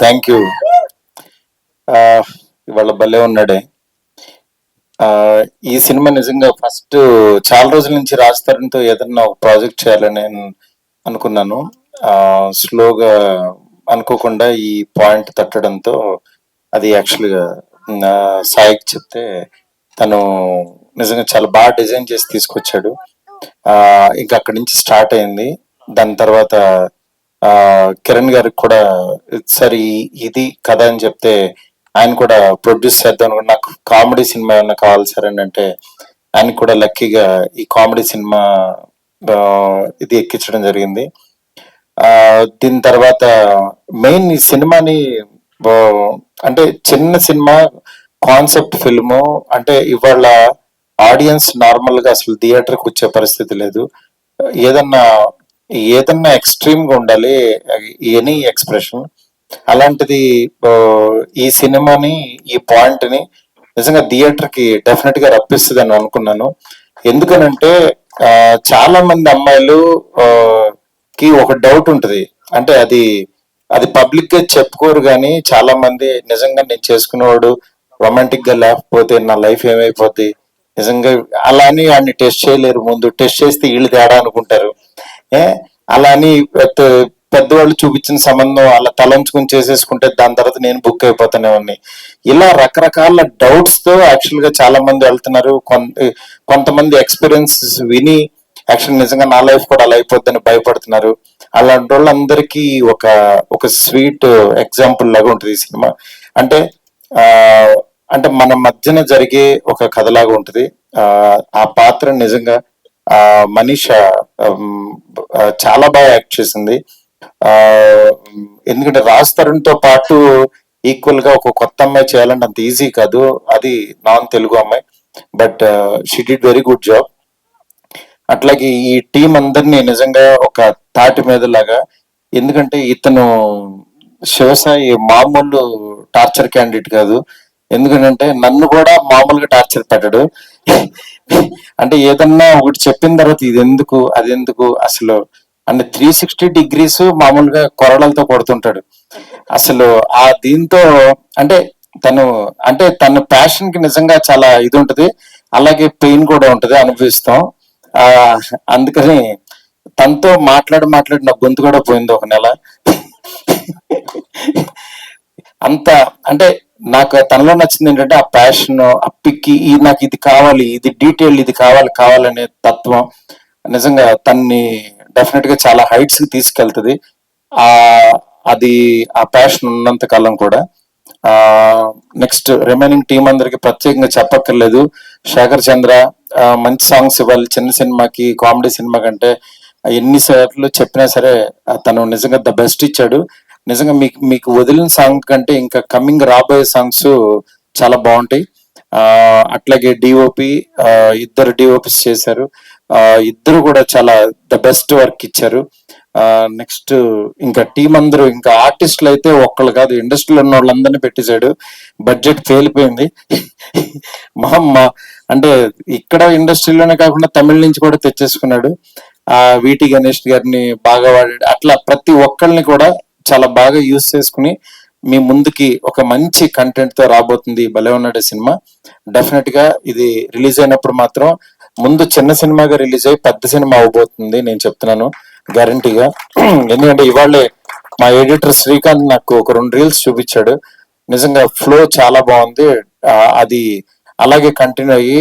Thank you. ఇవాళ భలే ఉన్నాడే. ఈ సినిమా నిజంగా ఫస్ట్ చాలా రోజుల నుంచి రాజ్ తరుణ్తో ఏదన్నా ఒక ప్రాజెక్ట్ చేయాలని నేను అనుకున్నాను. స్లోగా అనుకోకుండా ఈ పాయింట్ తట్టడంతో అది యాక్చువల్గా సాయికి చెప్తే తను నిజంగా చాలా బాగా డిజైన్ చేసి తీసుకొచ్చాడు. ఇంకా అక్కడి నుంచి స్టార్ట్ అయింది. దాని తర్వాత కిరణ్ గారికి కూడా సరే ఇది కథ అని చెప్తే ఆయన కూడా ప్రొడ్యూస్ చేద్దాం అనుకుంటే నాకు కామెడీ సినిమా ఏమన్నా కావాలి సార్ అని అంటే ఆయనకు కూడా లక్కీగా ఈ కామెడీ సినిమా ఇది ఎక్కించడం జరిగింది. దీని తర్వాత మెయిన్ ఈ సినిమాని అంటే చిన్న సినిమా కాన్సెప్ట్ ఫిల్ము అంటే ఇవాళ ఆడియన్స్ నార్మల్ గా అసలు థియేటర్కి వచ్చే పరిస్థితి లేదు. ఏదన్నా ఎక్స్ట్రీమ్ గా ఉండాలి ఎనీ ఎక్స్ప్రెషన్. అలాంటిది ఈ సినిమాని ఈ పాయింట్ ని నిజంగా థియేటర్ కి డెఫినెట్ గా రప్పిస్తుంది అని అనుకున్నాను. ఎందుకనంటే చాలా మంది అమ్మాయిలు కి ఒక డౌట్ ఉంటుంది. అంటే అది పబ్లిక్ గా చెప్పుకోరు కానీ చాలా మంది నిజంగా నేను చేసుకునేవాడు రొమాంటిక్ గా లేకపోతే నా లైఫ్ ఏమైపోద్ది నిజంగా అలా అని ఆయన్ని టెస్ట్ చేయలేరు. ముందు టెస్ట్ చేస్తే వీళ్ళు తేడా అనుకుంటారు. అలా అని పెద్దవాళ్ళు చూపించిన సంబంధం అలా తలంచుకుని చేసేసుకుంటే దాని తర్వాత నేను బుక్ అయిపోతానే ఉన్నాయి. ఇలా రకరకాల డౌట్స్ తో యాక్చువల్ గా చాలా మంది వెళ్తున్నారు. కొంతమంది ఎక్స్పీరియన్స్ విని యాక్చువల్ నిజంగా నా లైఫ్ కూడా అలా అయిపోద్దని భయపడుతున్నారు. అలాంటి వాళ్ళందరికీ ఒక స్వీట్ ఎగ్జాంపుల్ లాగా ఉంటుంది ఈ సినిమా. అంటే అంటే మన మధ్యన జరిగే ఒక కథలాగా ఉంటుంది. ఆ పాత్ర నిజంగా మనీష చాలా బాగా యాక్ట్ చేసింది. ఎందుకంటే రాజ్ తరుణ్ తో పాటు ఈక్వల్ గా ఒక కొత్త అమ్మాయి చేయాలంటే అంత ఈజీ కాదు. అది నాన్ తెలుగు అమ్మాయి, but she did very good job. అట్లాగే ఈ టీం అందరినీ నిజంగా ఒక తాటి మీద లాగా, ఎందుకంటే ఇతను శివసాయి మామూలు టార్చర్ క్యాండిడేట్ కాదు. ఎందుకంటే నన్ను కూడా మామూలుగా టార్చర్ పెట్టడు. అంటే ఏదన్నా ఒకటి చెప్పిన తర్వాత ఇది ఎందుకు అది ఎందుకు అసలు అంటే 360 degrees మామూలుగా కొరడాలతో కొడుతుంటాడు. అసలు దీంతో అంటే తన ప్యాషన్ కి నిజంగా చాలా ఇది ఉంటది. అలాగే పెయిన్ కూడా ఉంటది, అనుభవిస్తాం. అందుకని తనతో మాట్లాడి నా గొంతు కూడా పోయింది ఒక నెల. అంత అంటే నాకు తనలో నచ్చింది ఏంటంటే ఆ ప్యాషన్, ఆ పిక్కి నాకు ఇది కావాలి, ఇది డీటెయిల్, ఇది కావాలనే తత్వం నిజంగా తన్ని డెఫినెట్ గా చాలా హైట్స్ కి తీసుకెళ్తుంది. ఆ ప్యాషన్ ఉన్నంత కాలం కూడా. నెక్స్ట్ రిమైనింగ్ టీం అందరికి ప్రత్యేకంగా చెప్పక్కర్లేదు. శేఖర్ చంద్ర మంచి సాంగ్స్ ఇవ్వాలి. చిన్న సినిమాకి కామెడీ సినిమా కంటే ఎన్నిసార్లు చెప్పినా సరే తను నిజంగా ద బెస్ట్ ఇచ్చాడు. నిజంగా మీకు వదిలిన సాంగ్ కంటే ఇంకా కమింగ్ రాబోయే సాంగ్స్ చాలా బాగుంటాయి. అట్లాగే డిఓపి ఇద్దరు డిఓపిస్ చేశారు. ఇద్దరు కూడా చాలా ద బెస్ట్ వర్క్ ఇచ్చారు. నెక్స్ట్ ఇంకా టీం అందరూ ఇంకా ఆర్టిస్టులు అయితే ఒక్కళ్ళు కాదు, ఇండస్ట్రీలో ఉన్న వాళ్ళందరినీ పెట్టేశాడు. బడ్జెట్ పేలిపోయింది. అంటే ఇక్కడ ఇండస్ట్రీలోనే కాకుండా తమిళ నుంచి కూడా తెచ్చేసుకున్నాడు. వీటి గణేష్ గారిని బాగా వాడాడు. అట్లా ప్రతి ఒక్కళ్ళని కూడా చాలా బాగా యూజ్ చేసుకుని మీ ముందుకి ఒక మంచి కంటెంట్ తో రాబోతుంది భలే ఉన్నాడే సినిమా. డెఫినెట్ గా ఇది రిలీజ్ అయినప్పుడు మాత్రం ముందు చిన్న సినిమాగా రిలీజ్ అయ్యి పెద్ద సినిమా అవబోతుంది, నేను చెప్తున్నాను గ్యారంటీగా. ఎందుకంటే ఇవాళే మా ఎడిటర్ శ్రీకాంత్ నాకు ఒక 2 రీల్స్ చూపించాడు. నిజంగా ఫ్లో చాలా బాగుంది. అది అలాగే కంటిన్యూ అయ్యి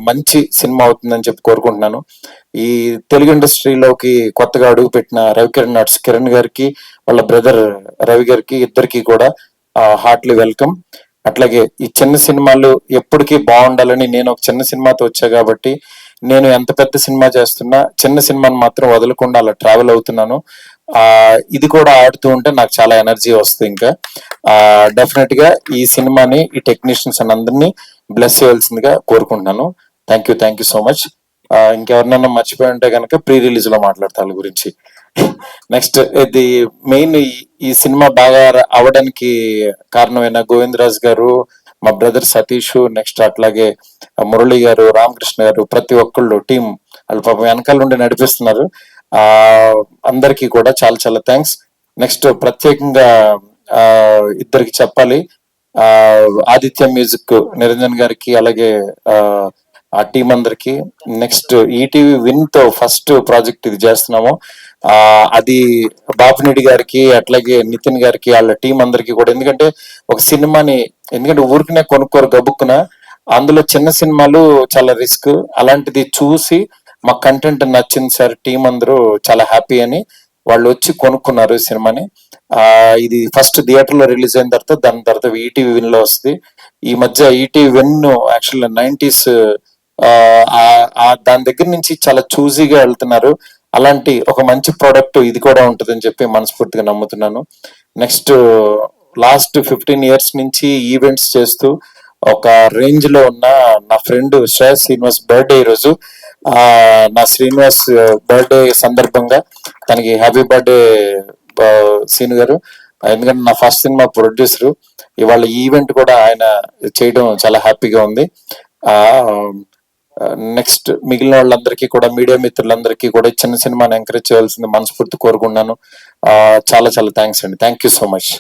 మంచి సినిమా అవుతుందని చెప్పి కోరుకుంటున్నాను. ఈ తెలుగు ఇండస్ట్రీలోకి కొత్తగా అడుగు పెట్టిన రవికిరణ్ ఆర్ట్స్ కిరణ్ గారికి, వాళ్ళ బ్రదర్ రవి గారికి, ఇద్దరికి కూడా హార్ట్లీ వెల్కమ్. అట్లాగే ఈ చిన్న సినిమాలు ఎప్పటికీ బాగుండాలని నేను ఒక చిన్న సినిమాతో వచ్చా కాబట్టి నేను ఎంత పెద్ద సినిమా చేస్తున్నా చిన్న సినిమాని మాత్రం వదలకుండా అలా ట్రావెల్ అవుతున్నాను. ఇది కూడా ఆడుతూ ఉంటే నాకు చాలా ఎనర్జీ వస్తుంది. ఇంకా డెఫినెట్ గా ఈ సినిమాని ఈ టెక్నీషియన్స్ అందరినీ బ్లెస్ చేయాల్సిందిగా కోరుకుంటున్నాను. Thank you so much. ఇంకెవరినైనా మర్చిపోయి ఉంటే కనుక ప్రీ రిలీజ్ లో మాట్లాడతాను గురించి. నెక్స్ట్ ఇది మెయిన్ ఈ సినిమా బాగా అవడానికి కారణమైన గోవిందరాజ్ గారు, మా బ్రదర్ సతీష్, నెక్స్ట్ అట్లాగే మురళి గారు, రామకృష్ణ గారు, ప్రతి ఒక్కళ్ళు టీం వాళ్ళు పాపం వెనకాల నుండి నడిపిస్తున్నారు. అందరికీ కూడా చాలా చాలా థ్యాంక్స్. నెక్స్ట్ ప్రత్యేకంగా ఆ, ఇద్దరికి చెప్పాలి. ఆ, ఆదిత్య మ్యూజిక్ నిరంజన్ గారికి, అలాగే ఆ, ఆ టీం అందరికి. నెక్స్ట్ ఈటీవీ విన్ తో ఫస్ట్ ప్రాజెక్ట్ ఇది చేస్తున్నాము. ఆ, అది బాపినెడ్డి గారికి, అట్లాగే నితిన్ గారికి, వాళ్ళ టీం అందరికి కూడా. ఎందుకంటే ఒక సినిమాని, ఎందుకంటే ఊరికనే కొనుక్కోరు గబుక్కున, అందులో చిన్న సినిమాలు చాలా రిస్క్. అలాంటిది చూసి మా కంటెంట్ నచ్చింది సార్, టీం అందరూ చాలా హ్యాపీ అని వాళ్ళు వచ్చి కొనుక్కున్నారు ఈ సినిమాని. ఆ, ఇది ఫస్ట్ థియేటర్ లో రిలీజ్ అయిన తర్వాత దాని తర్వాత ఈటీవీ విన్ లో వస్తుంది. ఈ మధ్య ఈటీవీ విన్ యాక్చువల్ 90s దాని దగ్గర నుంచి చాలా చూజీగా వెళ్తున్నారు. అలాంటి ఒక మంచి ప్రోడక్ట్ ఇది కూడా ఉంటుందని చెప్పి మనస్ఫూర్తిగా నమ్ముతున్నాను. నెక్స్ట్ లాస్ట్ 15 years నుంచి ఈవెంట్స్ చేస్తూ ఒక రేంజ్ లో ఉన్న నా ఫ్రెండ్ శ్రేయస్ శ్రీనివాస్ బర్త్డే ఈరోజు. ఆ, నా శ్రీనివాస్ బర్త్డే సందర్భంగా తనకి హ్యాపీ బర్త్డే సీను గారు. ఎందుకంటే నా ఫస్ట్ సినిమా ప్రొడ్యూసరు. ఇవాళ ఈవెంట్ కూడా ఆయన చేయడం చాలా హ్యాపీగా ఉంది. ఆ, నెక్స్ట్ మిగిలిన వాళ్ళందరికీ కూడా, మీడియా మిత్రులందరికీ కూడా చిన్న సినిమాని ఎంకరేజ్ చేయాల్సింది మనస్ఫూర్తి కోరుకున్నాను. చాలా చాలా థ్యాంక్స్ అండి. Thank you so much.